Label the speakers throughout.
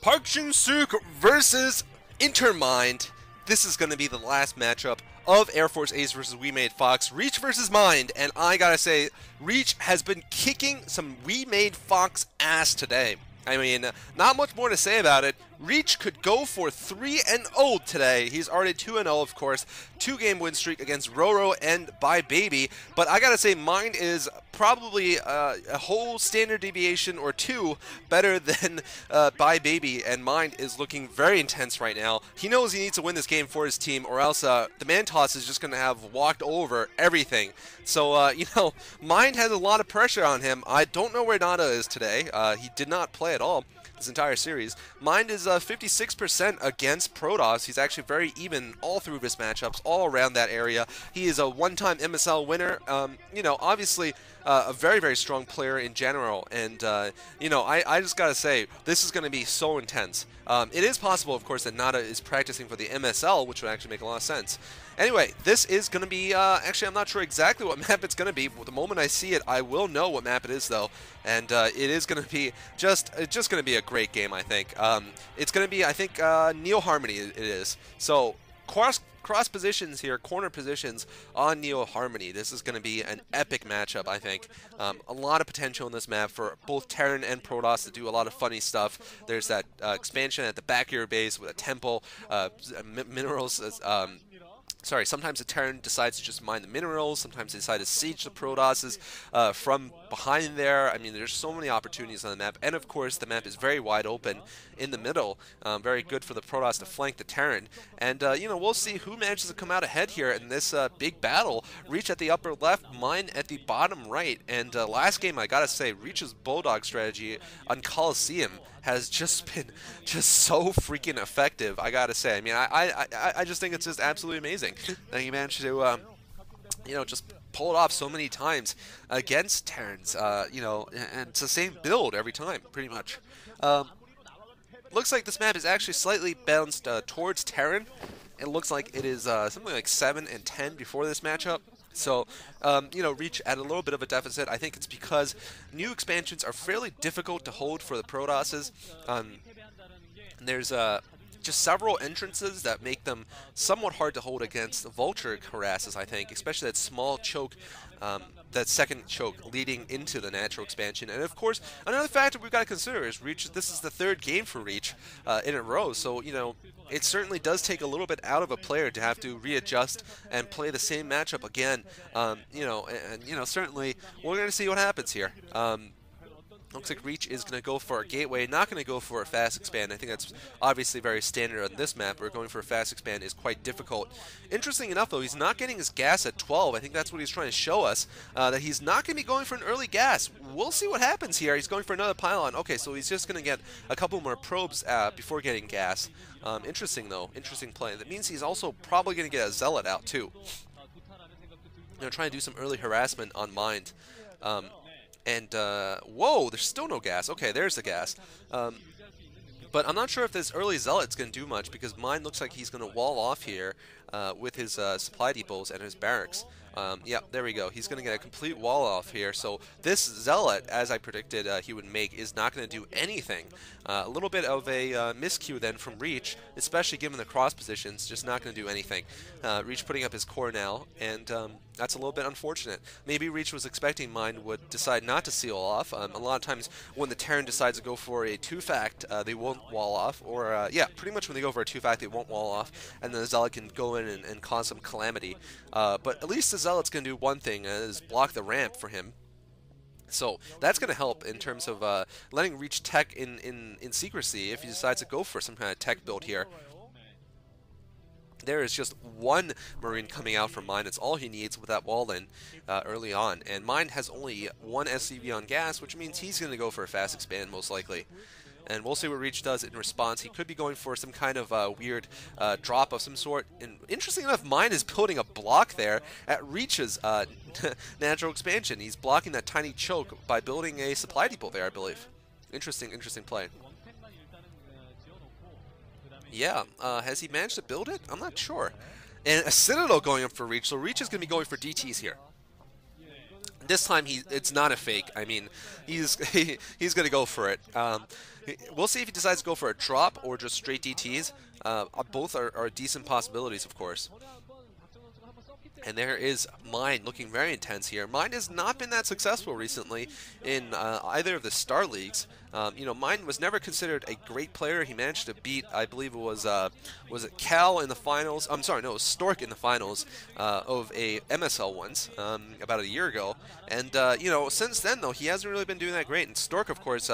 Speaker 1: Park Jin-suk versus Intermind. This is going to be the last matchup of Air Force Ace versus Wemade Fox. Reach versus Mind, and I gotta say, Reach has been kicking some Wemade Fox ass today. I mean, not much more to say about it. Reach could go for 3-0 today. He's already 2-0, of course. 2-game win streak against Roro and Bye Baby. But I gotta say, Mind is probably a whole standard deviation or two better than Bye Baby, and Mind is looking very intense right now. He knows he needs to win this game for his team, or else the man toss is just going to have walked over everything. So, you know, Mind has a lot of pressure on him. I don't know where Nada is today. He did not play at all this entire series. Mind is 56% against Protoss. He's actually very even all through his matchups, all around that area. He is a one-time MSL winner. You know, obviously a very, very strong player in general. And, you know, I just got to say, this is going to be so intense. It is possible, of course, that Nada is practicing for the MSL, which would actually make a lot of sense. Anyway, this is going to be, actually, I'm not sure exactly what map it's going to be. The moment I see it, I will know what map it is, though. And it is going to be just going to be a great game, I think. It's going to be, I think, Neo Harmony it is. So, cross positions here, corner positions on Neo Harmony. This is going to be an epic matchup, I think. A lot of potential in this map for both Terran and Protoss to do a lot of funny stuff. There's that expansion at the back of your base with a temple, minerals. Sorry, sometimes the Terran decides to just mine the minerals, sometimes they decide to siege the Protosses from behind there. I mean, there's so many opportunities on the map, and of course the map is very wide open in the middle, very good for the Protoss to flank the Terran, and you know, we'll see who manages to come out ahead here in this big battle. Reach at the upper left, Mine at the bottom right, and last game, I gotta say, Reach's Bulldog strategy on Coliseum has just been so freaking effective, I gotta say. I mean, I just think it's just absolutely amazing that he managed to, you know, just pull it off so many times against Terrans, you know, and it's the same build every time, pretty much. Looks like this map is actually slightly bounced towards Terran. It looks like it is something like 7 and 10 before this matchup. So, you know, Reach at a little bit of a deficit. I think it's because new expansions are fairly difficult to hold for the Protosses. There's just several entrances that make them somewhat hard to hold against the Vulture harasses, I think, especially that small choke, that second choke leading into the natural expansion. And of course, another factor we've got to consider is Reach. This is the third game for Reach in a row, so, you know, it certainly does take a little bit out of a player to have to readjust and play the same matchup again. You know, and you know, certainly we're going to see what happens here. Looks like Reach is going to go for a gateway, not going to go for a fast expand. I think that's obviously very standard on this map, where going for a fast expand is quite difficult. Interesting enough, though, he's not getting his gas at 12. I think that's what he's trying to show us, that he's not going to be going for an early gas. We'll see what happens here. He's going for another pylon. Okay, so he's just going to get a couple more probes before getting gas. Interesting, though. Interesting play. That means he's also probably going to get a Zealot out, too. You know, trying to do some early harassment on Mind. And, whoa, there's still no gas. Okay, there's the gas. But I'm not sure if this early Zealot's going to do much, because Mine looks like he's going to wall off here with his supply depots and his barracks. Yeah, there we go. He's going to get a complete wall off here. So this Zealot, as I predicted he would make, is not going to do anything. A little bit of a miscue then from Reach, especially given the cross positions, just not going to do anything. Reach putting up his core now, and that's a little bit unfortunate. Maybe Reach was expecting Mine would decide not to seal off. A lot of times when the Terran decides to go for a 2-fact, they won't wall off, or yeah, pretty much when they go for a 2-fact, they won't wall off, and then the Zealot can go in and cause some calamity. But at least the Zealot's going to do one thing, is block the ramp for him. So that's going to help in terms of letting Reach tech in secrecy if he decides to go for some kind of tech build here. There is just one Marine coming out from Mine. It's all he needs with that wall in early on. And Mine has only one SCV on gas, which means he's going to go for a fast expand most likely. And we'll see what Reach does in response. He could be going for some kind of weird drop of some sort. And interesting enough, Mine is building a block there at Reach's natural expansion. He's blocking that tiny choke by building a supply depot there, I believe. Interesting play. Yeah, has he managed to build it? I'm not sure. And a Citadel going up for Reach, so Reach is going to be going for DTs here. This time it's not a fake. I mean, he's gonna go for it. We'll see if he decides to go for a drop or just straight DTs. Both are decent possibilities, of course. And there is Mind looking very intense here. Mind has not been that successful recently in either of the Star Leagues. You know, Mind was never considered a great player. He managed to beat, I believe it was it Cal in the finals? I'm sorry, no, it was Stork in the finals of a MSL once, about a year ago. And, you know, since then, though, he hasn't really been doing that great. And Stork, of course,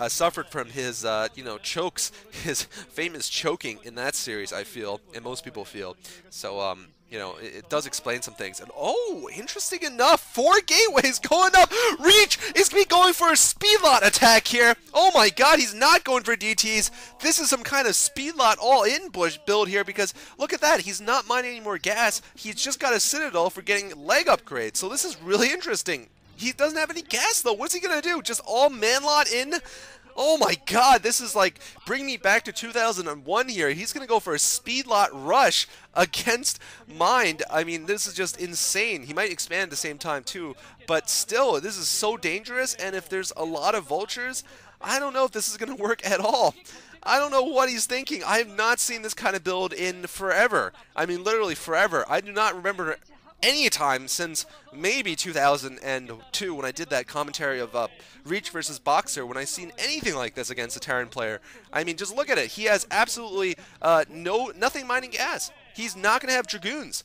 Speaker 1: suffered from his, you know, chokes, his famous choking in that series, I feel, and most people feel. So, you know, it does explain some things. And oh, interesting enough, 4 gateways going up. Reach is going to be going for a speed lot attack here. Oh my god, he's not going for DTs. This is some kind of speed lot all-in build here because look at that. He's not mining any more gas. He's just got a Citadel for getting leg upgrades. So this is really interesting. He doesn't have any gas though. What's he going to do? Just all manlot in? Oh my god, this is like, bring me back to 2001 here. He's going to go for a speed lot rush against Mind. I mean, this is just insane. He might expand at the same time too, but still, this is so dangerous, and if there's a lot of vultures, I don't know if this is going to work at all. I don't know what he's thinking. I have not seen this kind of build in forever. I mean, literally forever. I do not remember any time since maybe 2002 when I did that commentary of Reach versus Boxer, when I seen anything like this against a Terran player. I mean, just look at it. He has absolutely nothing mining gas. He's not going to have Dragoons.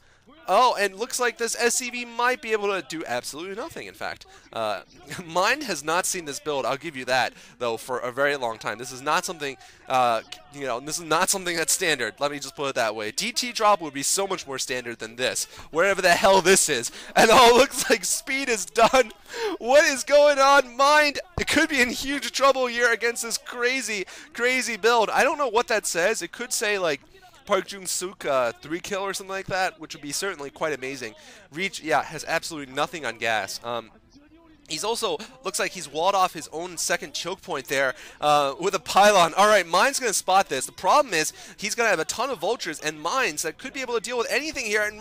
Speaker 1: Oh, and looks like this SCV might be able to do absolutely nothing, in fact. Mind has not seen this build, I'll give you that, though, for a very long time. This is not something, you know, this is not something that's standard. Let me just put it that way. DT drop would be so much more standard than this, wherever the hell this is. And oh, looks like speed is done. What is going on? Mind, it could be in huge trouble here against this crazy, crazy build. I don't know what that says. It could say, like, Park Jung-suk 3-kill or something like that, which would be certainly quite amazing. Reach, yeah, has absolutely nothing on gas. He's also, looks like he's walled off his own second choke point there with a pylon. All right, Mind's going to spot this. The problem is he's going to have a ton of vultures and mines that could be able to deal with anything here. And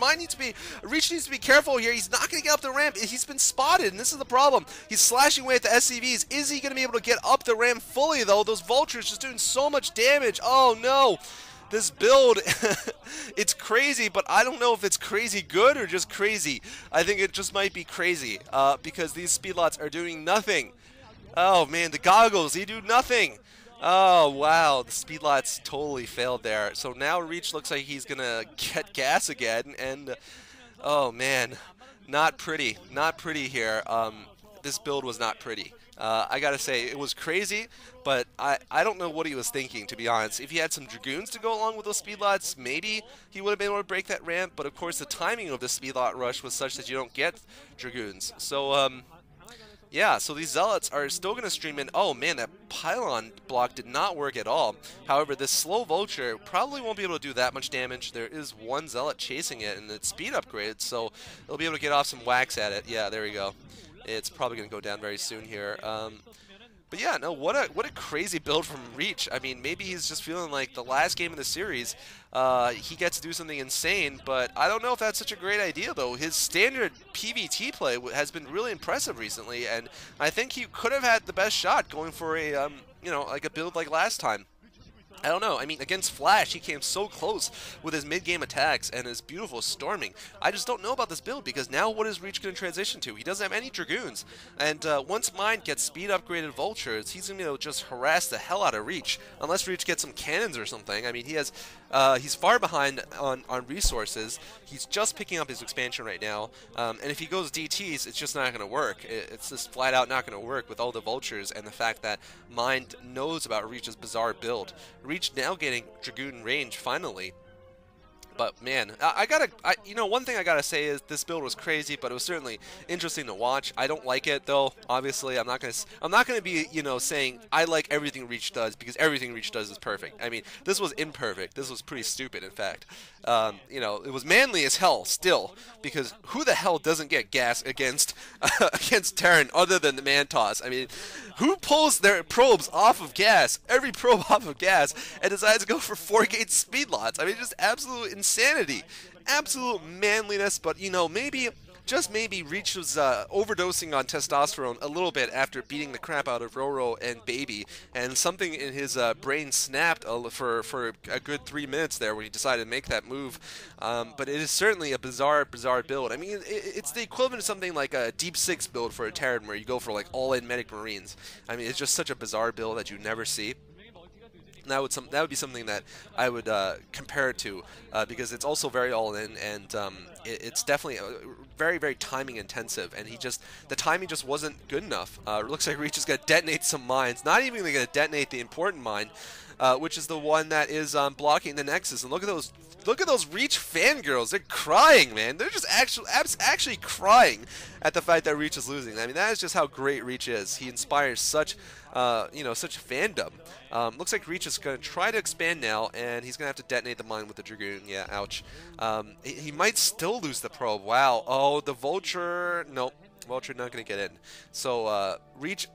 Speaker 1: Reach needs to be careful here. He's not going to get up the ramp. He's been spotted, and this is the problem. He's slashing away at the SCVs. Is he going to be able to get up the ramp fully, though? Those vultures just doing so much damage. Oh, no. This build, it's crazy, but I don't know if it's crazy good or just crazy. I think it just might be crazy because these speedlots are doing nothing. Oh man, the goggles, they do nothing. Oh wow, the speedlots totally failed there. So now Reach looks like he's gonna get gas again, and oh man, not pretty here. This build was not pretty. I gotta say, it was crazy, but I don't know what he was thinking, to be honest. If he had some Dragoons to go along with those speedlots, maybe he would have been able to break that ramp, but of course the timing of the speedlot rush was such that you don't get Dragoons. So, yeah, so these Zealots are still going to stream in. Oh man, that pylon block did not work at all. However, this slow Vulture probably won't be able to do that much damage. There is one Zealot chasing it, and it's speed upgrade, so they'll be able to get off some whacks at it. Yeah, there we go. It's probably going to go down very soon here. But yeah, no, what a crazy build from Reach. I mean, maybe he's just feeling like the last game of the series, he gets to do something insane, but I don't know if that's such a great idea, though. His standard PvT play has been really impressive recently, and I think he could have had the best shot going for a, you know, like a build like last time. I don't know. I mean, against Flash, he came so close with his mid-game attacks and his beautiful storming. I just don't know about this build because now what is Reach going to transition to? He doesn't have any Dragoons. And once Mind gets speed upgraded Vultures, he's going to be able to just harass the hell out of Reach. Unless Reach gets some cannons or something. I mean, he has, he's far behind on resources. He's just picking up his expansion right now. And if he goes DTs, it's just not going to work. It's just flat out not going to work with all the Vultures and the fact that Mind knows about Reach's bizarre build. Reach now getting Dragoon range finally. But man, you know, one thing I gotta say is this build was crazy, but it was certainly interesting to watch. I don't like it though. Obviously, I'm not gonna be, you know, saying I like everything Reach does because everything Reach does is perfect. I mean, this was imperfect. This was pretty stupid, in fact. You know, it was manly as hell still, because who the hell doesn't get gas against against Terran other than the Mantos? I mean, who pulls their probes off of gas, every probe off of gas, and decides to go for 4-gate speed lots? I mean, just absolute insanity, absolute manliness. But you know, maybe just maybe Reach was overdosing on testosterone a little bit after beating the crap out of Roro and Baby, and something in his brain snapped for a good 3 minutes there when he decided to make that move. But it is certainly a bizarre build. I mean, it's the equivalent of something like a Deep Six build for a Terran, where you go for like all-in Medic Marines. I mean, it's just such a bizarre build that you never see. That would be something that I would compare it to, because it's also very all-in, and it's definitely very timing intensive, and the timing just wasn't good enough. It looks like Reach is going to detonate some mines. Not even going to detonate the important mine, which is the one that is blocking the Nexus. And look at those Reach fangirls. They're crying, man. They're just actually crying at the fact that Reach is losing. I mean, that is just how great Reach is. He inspires such such fandom. Looks like Reach is going to try to expand now, and he's going to have to detonate the mine with the Dragoon. Yeah, ouch. He might still lose the probe. Wow. Oh, the Vulture. Nope. Vulture not going to get in. So Reach,